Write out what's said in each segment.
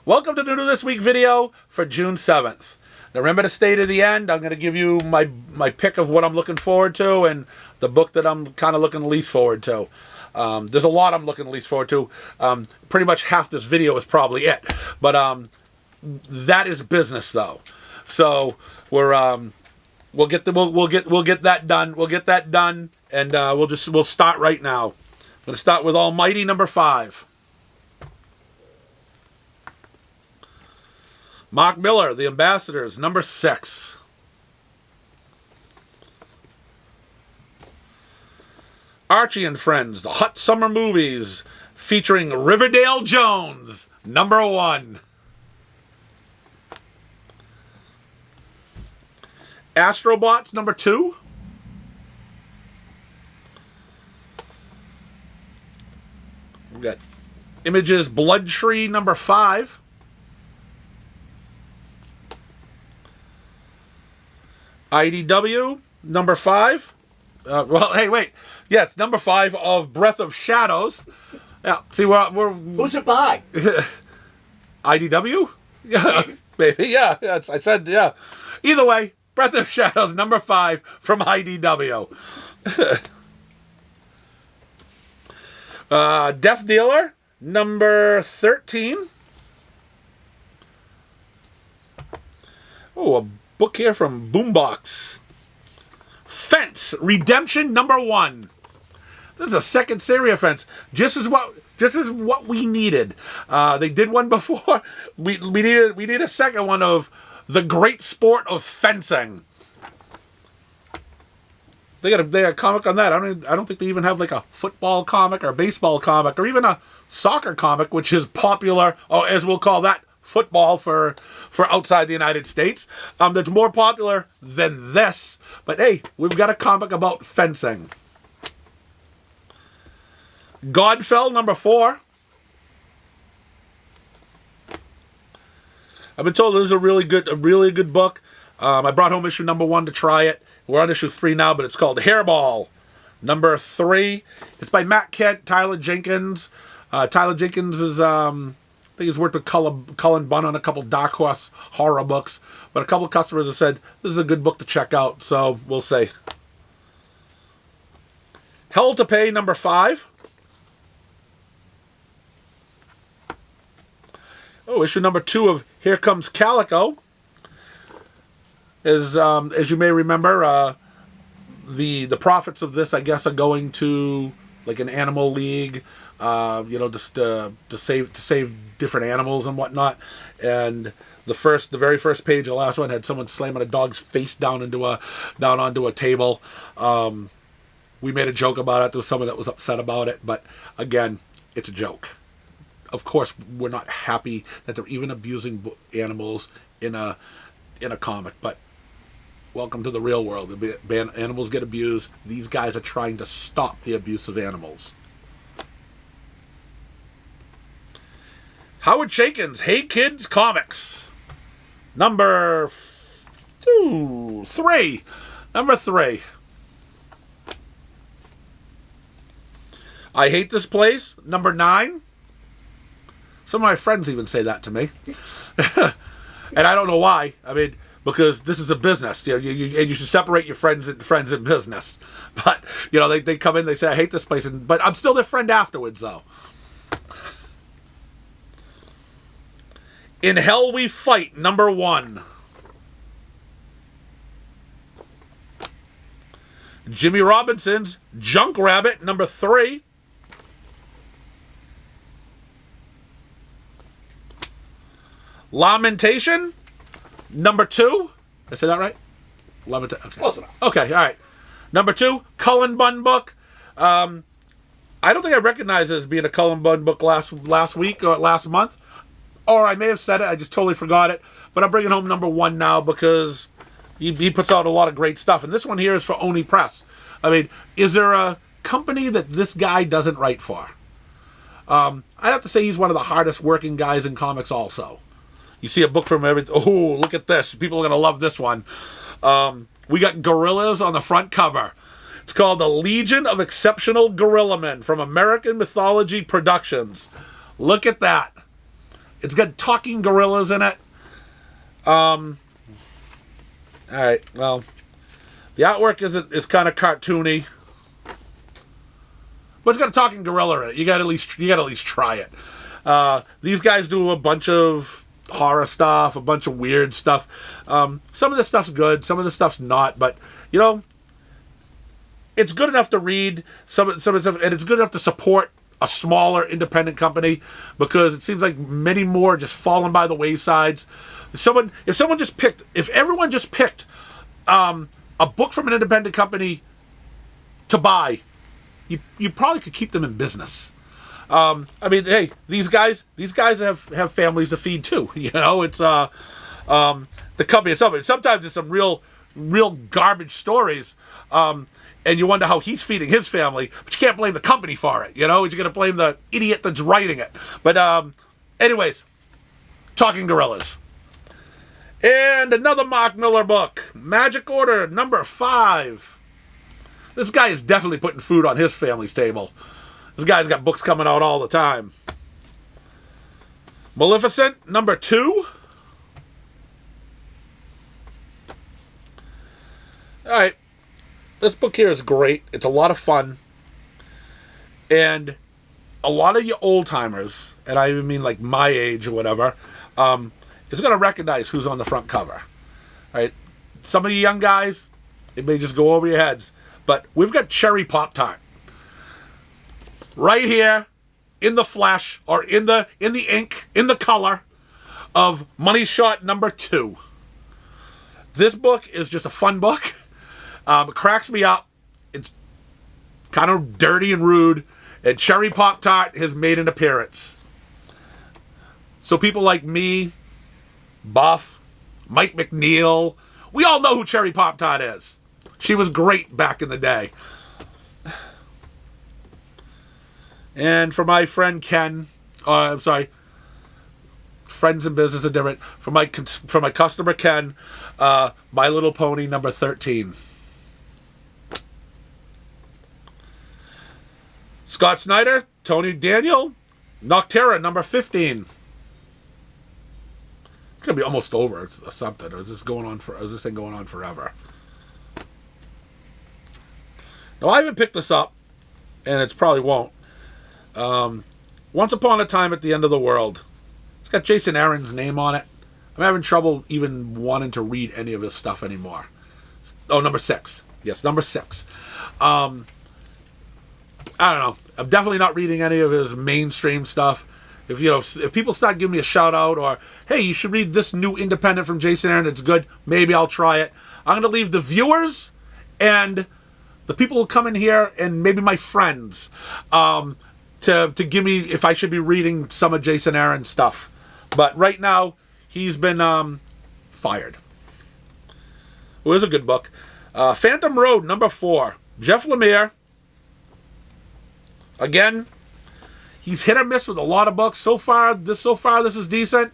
Welcome to the New This Week video for June 7th. Now remember to stay to the end. I'm going to give you my pick of what I'm looking forward to and the book that I'm kind of looking least forward to. There's a lot I'm looking least forward to. Pretty much half this video is probably it. But that is business though. So we'll get that done. We'll get that done, and we'll start right now. I'm going to start with Almighty number 5. Mark Millar, The Ambassadors, number 6. Archie and Friends, The Hot Summer Movies, featuring Riverdale Jones, number 1. Astrobots, number 2. We've got Images Blood Tree, number 5. IDW, number 5. Well, hey, wait. Yeah, it's number 5 of Breath of Shadows. Yeah, see, we're Who's it by? IDW? Yeah, maybe. Yeah, I said, yeah. Either way, Breath of Shadows, number 5 from IDW. Death Dealer, number 13. Oh, a book here from Boombox. Fence, Redemption, number 1. This is a second series of Fence. Just as what we needed. They did one before. We need a second one of The Great Sport of Fencing. They got a comic on that. I don't think they even have like a football comic or a baseball comic or even a soccer comic, which is popular, or as we'll call that, football for outside the United States. That's more popular than this. But hey, we've got a comic about fencing. Godfell, number 4. I've been told this is a really good book. I brought home issue number 1 to try it. We're on issue 3 now, but it's called Hairball, number 3. It's by Matt Kent, Tyler Jenkins. Tyler Jenkins is, I think he's worked with Cullen Bunn on a couple Dark Horse horror books. But a couple of customers have said, this is a good book to check out, so we'll see. Hell to Pay, number 5. Oh, issue number 2 of Here Comes Calico. As you may remember, the profits of this, I guess, are going to like an animal league, just to save different animals and whatnot. And the very first page, the last one, had someone slamming a dog's face down onto a table. We made a joke about it. There was someone that was upset about it, but again, it's a joke. Of course, we're not happy that they're even abusing animals in a comic, but welcome to the real world. Animals get abused. These guys are trying to stop the abuse of animals. Howard Chaykin's Hey Kids Comics, number 3. Number 3. I Hate This Place, number 9. Some of my friends even say that to me. And I don't know why. I mean, because this is a business. You should separate your friends and business. But, they come in, they say, I hate this place. But I'm still their friend afterwards, though. In Hell We Fight, number 1. Jimmy Robinson's Junk Rabbit, number 3. Lamentation, number 2. Did I say that right? Lamentation. Okay. Close enough. Okay, all right. Number 2, Cullen Bunn book. I don't think I recognized it as being a Cullen Bunn book last week or last month. Or I may have said it, I just totally forgot it. But I'm bringing home number 1 now because he puts out a lot of great stuff. And this one here is for Oni Press. I mean, is there a company that this guy doesn't write for? I'd have to say he's one of the hardest working guys in comics also. You see a book from every... Oh, look at this. People are going to love this one. We got gorillas on the front cover. It's called The Legion of Exceptional Gorilla Men from American Mythology Productions. Look at that. It's got talking gorillas in it. All right, well, the artwork is kind of cartoony, but it's got a talking gorilla in it. You got to at least try it. These guys do a bunch of horror stuff, a bunch of weird stuff. Some of this stuff's good, some of the stuff's not, but you know, it's good enough to read some of the stuff, and it's good enough to support a smaller independent company, because it seems like many more just fallen by the waysides. If everyone just picked a book from an independent company to buy, you probably could keep them in business. I mean, hey, these guys have families to feed too. You know, it's the company itself. And sometimes it's some real garbage stories, and you wonder how he's feeding his family. But you can't blame the company for it. You know, you're gonna blame the idiot that's writing it. But anyways, Talking Gorillas. And another Mark Millar book, Magic Order number 5. This guy is definitely putting food on his family's table. This guy's got books coming out all the time. Maleficent number 2. All right, this book here is great. It's a lot of fun, and a lot of you old timers, and I even mean like my age or whatever, is going to recognize who's on the front cover. All right, some of you young guys, it may just go over your heads, but we've got Cherry Pop-Tart right here in the flesh, or in the ink, in the color of Money Shot number 2. This book is just a fun book. It cracks me up. It's kind of dirty and rude, and Cherry Pop-Tart has made an appearance. So people like me, Buff, Mike McNeil, we all know who Cherry Pop-Tart is. She was great back in the day. And for my friend Ken, I'm sorry, friends in business are different. For my customer Ken, My Little Pony number 13. Scott Snyder, Tony Daniel, Noctera number 15. It's gonna be almost over or something. Or is this thing going on forever? Now I haven't picked this up, and it probably won't. Once Upon a Time at the End of the World. It's got Jason Aaron's name on it. I'm having trouble even wanting to read any of his stuff anymore. Oh, number 6. Yes, number 6. I don't know. I'm definitely not reading any of his mainstream stuff. If people start giving me a shout out, or hey, you should read this new independent from Jason Aaron, it's good, maybe I'll try it. I'm going to leave the viewers and the people who come in here, and maybe my friends, to give me if I should be reading some of Jason Aaron's stuff. But right now, he's been fired. Well, it was a good book. Phantom Road, number 4. Jeff Lemire. Again, he's hit or miss with a lot of books. So far, this is decent.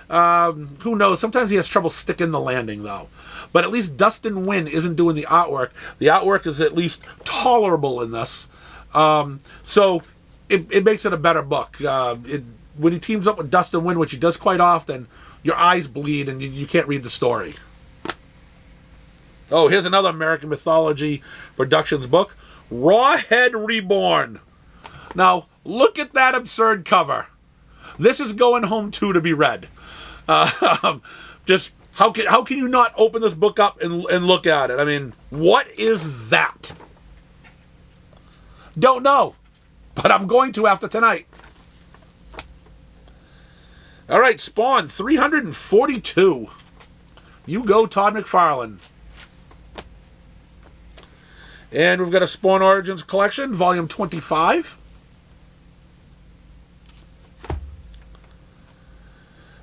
Who knows? Sometimes he has trouble sticking the landing, though. But at least Dustin Wynn isn't doing the artwork. The artwork is at least tolerable in this. So it makes it a better book. When he teams up with Dustin Wynn, which he does quite often, your eyes bleed and you can't read the story. Oh, here's another American Mythology Productions book, Rawhead Reborn. Now, look at that absurd cover. This is going home too to be read. Just how can you not open this book up and look at it? I mean, what is that? Don't know, but I'm going to after tonight. All right, Spawn 342. You go, Todd McFarlane. And we've got a Spawn Origins Collection, Volume 25.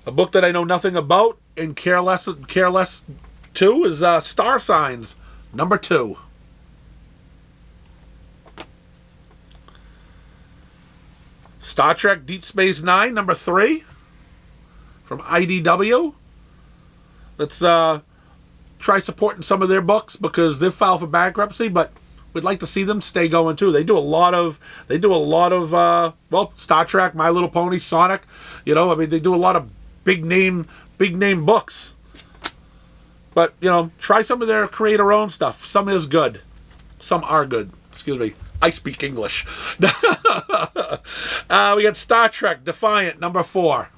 A book that I know nothing about and care less too is Star Signs, number 2. Star Trek Deep Space Nine, number 3. From IDW. Let's try supporting some of their books because they've filed for bankruptcy, but we'd like to see them stay going too. They do a lot of well, Star Trek, My Little Pony, Sonic. You know, I mean, they do a lot of big name books. But, you know, try some of their creator-owned stuff. Some is good. Some are good. Excuse me. I speak English. We got Star Trek Defiant, number 4.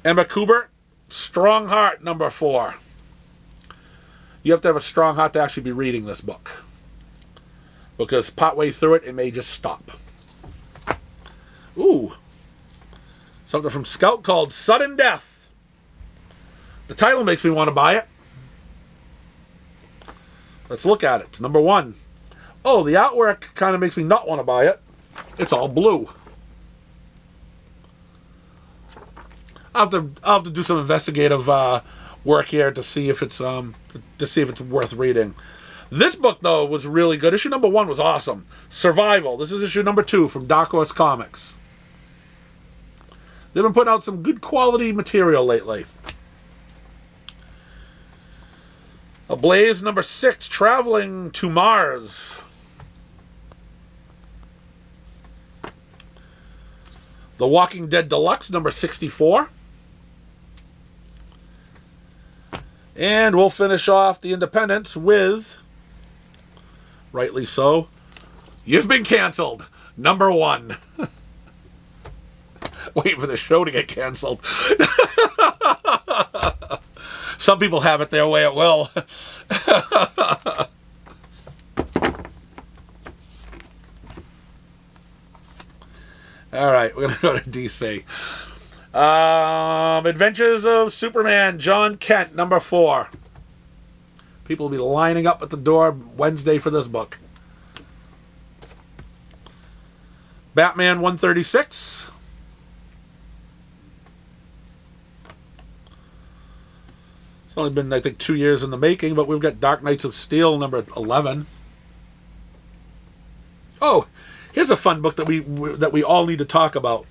Emma Kubert, Strong Heart, number 4. You have to have a strong heart to actually be reading this book. Because partway through it, it may just stop. Ooh. Something from Scout called Sudden Death. The title makes me want to buy it. Let's look at it. It's number 1. Oh, the artwork kind of makes me not want to buy it. It's all blue. I'll have to do some investigative work here to see if it's worth reading. This book though was really good. Issue number 1 was awesome. Survival. This is issue number 2 from Dark Horse Comics. They've been putting out some good quality material lately. Ablaze number 6, Traveling to Mars. The Walking Dead Deluxe number 64. And we'll finish off the Independents with, rightly so, You've Been Canceled, number 1. Waiting for the show to get canceled. Some people have it their way it will. All right, we're going to go to DC. Adventures of Superman, John Kent, number 4. People will be lining up at the door Wednesday for this book. Batman 136. It's only been, I think, 2 years in the making, but we've got Dark Knights of Steel, number 11. Oh, here's a fun book that we all need to talk about.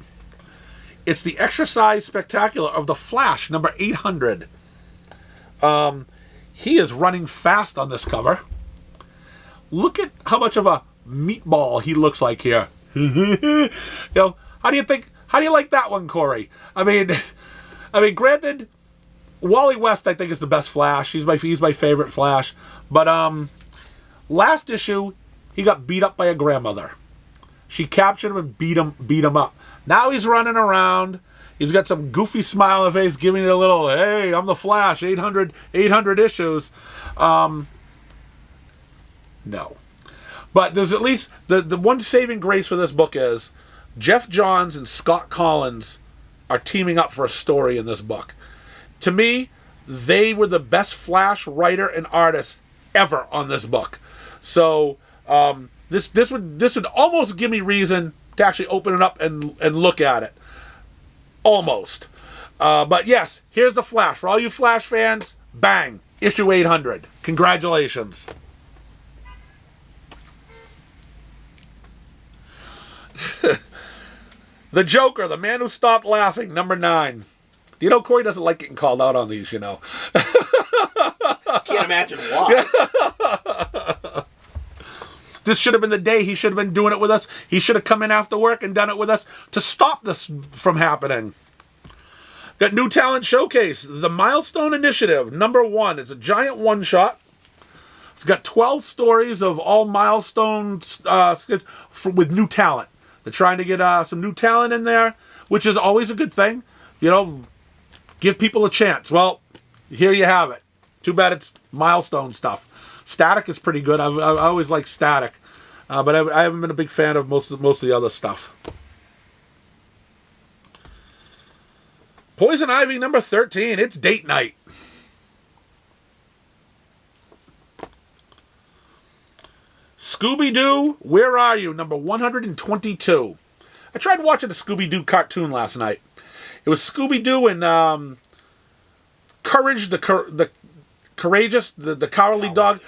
It's the Exercise Spectacular of the Flash, number 800. He is running fast on this cover. Look at how much of a meatball he looks like here. You know, how do you like that one, Corey? I mean, granted, Wally West, I think, is the best Flash. He's my favorite Flash. But last issue, he got beat up by a grandmother. She captured him and beat him up. Now he's running around. He's got some goofy smile on his face, giving it a little, hey, I'm the Flash, 800 issues. No. But there's at least, the one saving grace for this book is Jeff Johns and Scott Collins are teaming up for a story in this book. To me, they were the best Flash writer and artist ever on this book. So this would almost give me reason to actually open it up and look at it. Almost. But yes, here's the Flash. For all you Flash fans, bang, issue 800. Congratulations. The Joker, the Man Who Stopped Laughing, number 9. Do you know Corey doesn't like getting called out on these, you know? Can't imagine why. This should have been the day he should have been doing it with us. He should have come in after work and done it with us to stop this from happening. Got New Talent Showcase, The Milestone Initiative, number 1. It's a giant one-shot. It's got 12 stories of all milestones with new talent. They're trying to get some new talent in there, which is always a good thing. You know, give people a chance. Well, here you have it. Too bad it's milestone stuff. Static is pretty good. I always like Static, but I haven't been a big fan of most of the other stuff. Poison Ivy number 13. It's date night. Scooby-Doo, Where Are You? Number 122. I tried watching a Scooby-Doo cartoon last night. It was Scooby-Doo and Courage the Courageous, the Cowardly Dog.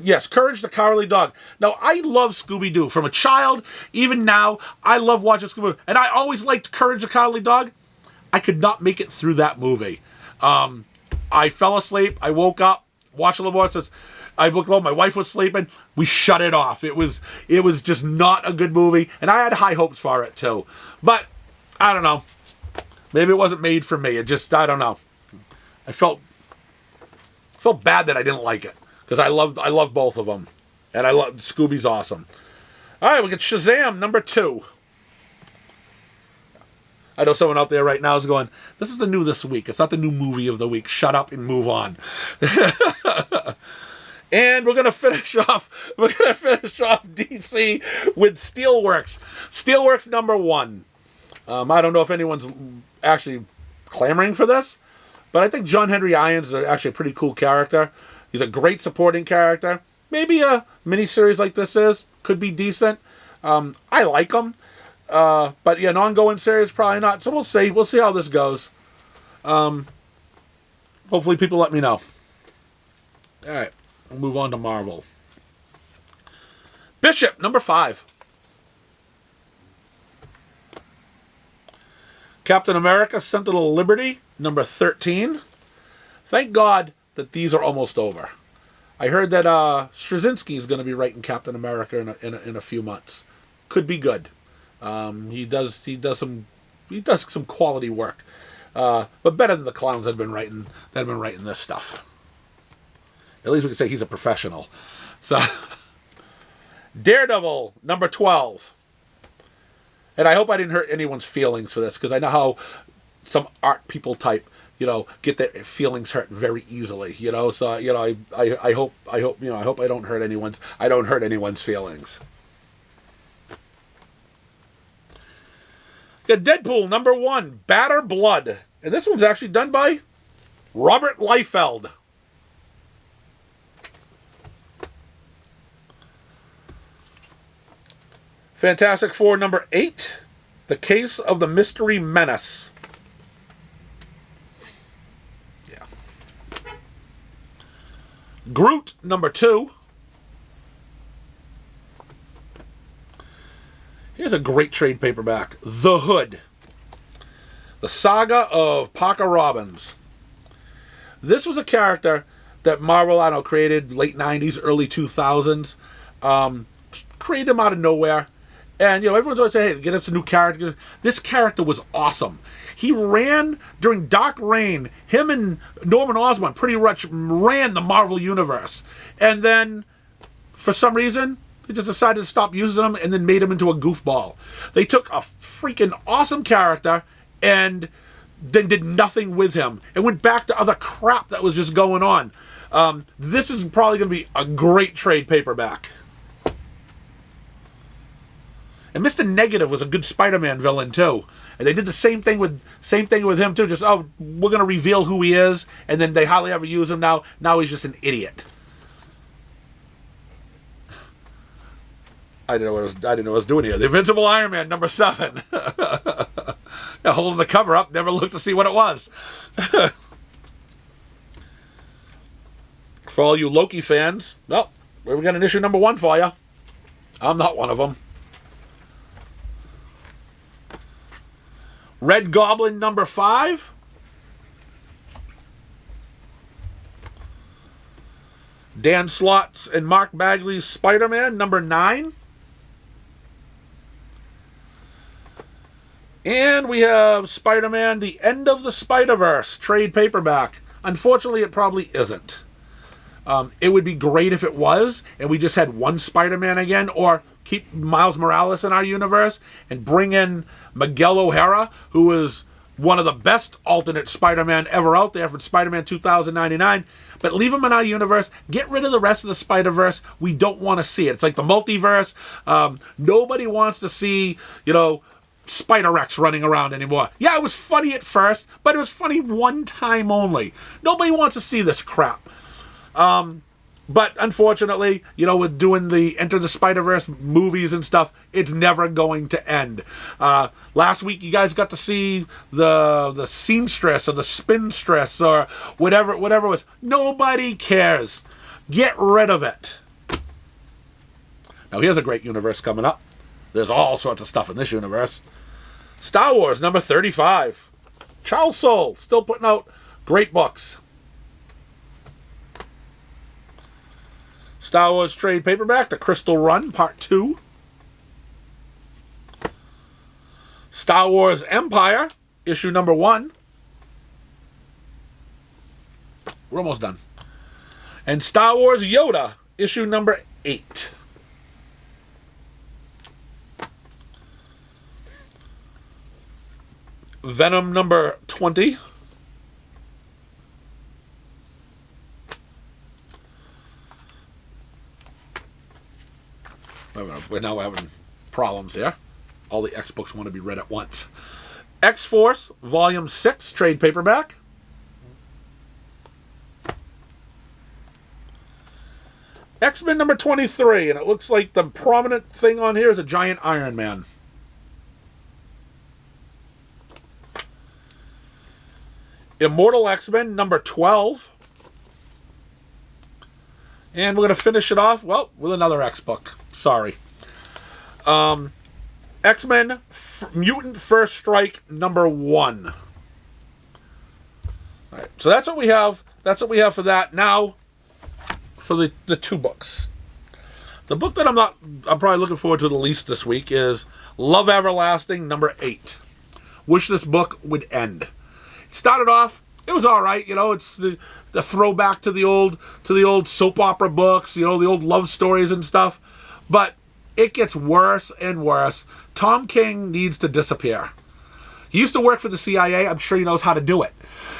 Yes, Courage the Cowardly Dog. Now, I love Scooby-Doo. From a child, even now, I love watching Scooby-Doo. And I always liked Courage the Cowardly Dog. I could not make it through that movie. I fell asleep. I woke up, watched a little more. It says, I looked low. My wife was sleeping. We shut it off. It was just not a good movie, and I had high hopes for it too. But I don't know. Maybe it wasn't made for me. It just, I don't know. I felt bad that I didn't like it because I love both of them, and I love Scooby's awesome. All right, we get Shazam #2. I know someone out there right now is going, "This is the new this week. It's not the new movie of the week. Shut up and move on." And we're gonna finish off DC with Steelworks. Steelworks #1. I don't know if anyone's actually clamoring for this, but I think John Henry Irons is actually a pretty cool character. He's a great supporting character. Maybe a miniseries like this could be decent. I like him, but yeah, an ongoing series probably not. So we'll see. We'll see how this goes. Hopefully, people let me know. All right. We'll move on to Marvel. Bishop #5. Captain America: Sentinel of Liberty #13. Thank God that these are almost over. I heard that Straczynski is going to be writing Captain America in a few months. Could be good. He does some quality work, but better than the clowns that have been writing this stuff. At least we can say he's a professional. So, Daredevil #12. And I hope I didn't hurt anyone's feelings for this, because I know how some art people type, get their feelings hurt very easily. So I hope I don't hurt anyone's feelings. Got Deadpool #1, Batter Blood, and this one's actually done by Robert Liefeld. Fantastic Four #8, The Case of the Mystery Menace. Yeah. Groot #2. Here's a great trade paperback. The Hood. The Saga of Parker Robbins. This was a character that Marvel, created late 90s, early 2000s. Created him out of nowhere. And, everyone's always saying, hey, get us a new character. This character was awesome. He ran during Dark Reign. Him and Norman Osborn pretty much ran the Marvel Universe. And then, for some reason, they just decided to stop using him and then made him into a goofball. They took a freaking awesome character and then did nothing with him. And went back to other crap that was just going on. This is probably going to be a great trade paperback. And Mr. Negative was a good Spider-Man villain too, and they did the same thing with him too. Just we're gonna reveal who he is, and then they hardly ever use him now. Now he's just an idiot. I didn't know what I was doing here. The Invincible Iron Man #7. Holding the cover up, never looked to see what it was. For all you Loki fans, well, we've got an issue #1 for you. I'm not one of them. Red Goblin #5. Dan Slott's and Mark Bagley's Spider-Man #9. And we have Spider-Man: The End of the Spider-Verse trade paperback. Unfortunately, it probably isn't. It would be great if it was, and we just had one Spider-Man again, or keep Miles Morales in our universe and bring in Miguel O'Hara, who is one of the best alternate Spider-Man ever out there from Spider-Man 2099, but leave him in our universe. Get rid of the rest of the Spider-Verse. We don't want to see it. It's like the multiverse. Nobody wants to see, Spider-Rex running around anymore. Yeah, it was funny at first, but it was funny one time only. Nobody wants to see this crap. But unfortunately, with doing the Enter the Spider-Verse movies and stuff, it's never going to end. Last week, you guys got to see the seamstress or the spinstress or whatever it was. Nobody cares. Get rid of it. Now, here's a great universe coming up. There's all sorts of stuff in this universe. Star Wars #35. Charles Soule, still putting out great books. Star Wars trade paperback, The Crystal Run, Part 2. Star Wars Empire, issue number 1. We're almost done. And Star Wars Yoda, issue number 8. Venom number 20. We're now having problems here. All the X books want to be read at once. X-Force, Volume 6, trade paperback. X-Men number 23, and it looks like the prominent thing on here is a giant Iron Man. Immortal X-Men number 12. And we're going to finish it off, well, with another X book. Sorry. X-Men Mutant First Strike number 1. All right, so that's what we have. That's what we have for that. Now, for the 2 books. The book that I'm probably looking forward to the least this week is Love Everlasting number 8. Wish this book would end. It started off, it was all right, you know. It's the throwback to the old soap opera books, you know, the old love stories and stuff. But it gets worse and worse. Tom King needs to disappear. He used to work for the CIA. I'm sure he knows how to do it.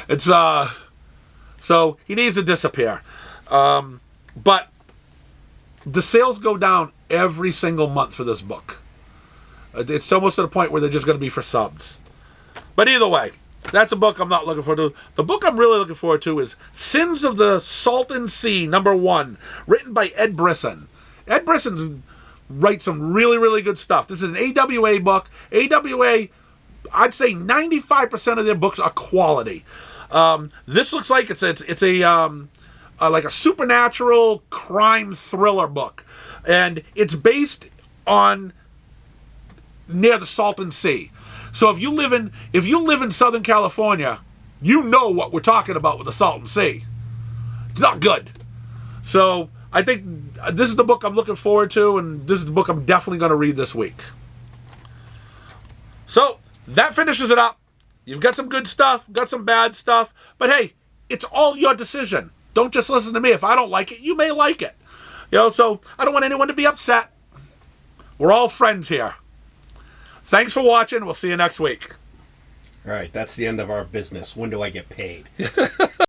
It's so he needs to disappear. But the sales go down every single month for this book. It's almost to the point where they're just going to be for subs. But either way, that's a book I'm not looking forward to. The book I'm really looking forward to is Sins of the Salton Sea, number 1, written by Ed Brisson. Ed Brisson writes some really, really good stuff. This is an AWA book. AWA, I'd say 95% of their books are quality. This looks like it's a like a supernatural crime thriller book, and it's based on near the Salton Sea. So if you live in Southern California, you know what we're talking about with the Salton Sea. It's not good. So I think this is the book I'm looking forward to, and this is the book I'm definitely going to read this week. So that finishes it up. You've got some good stuff, got some bad stuff, but hey, it's all your decision. Don't just listen to me. If I don't like it, you may like it. You know, so I don't want anyone to be upset. We're all friends here. Thanks for watching. We'll see you next week. All right, that's the end of our business. When do I get paid?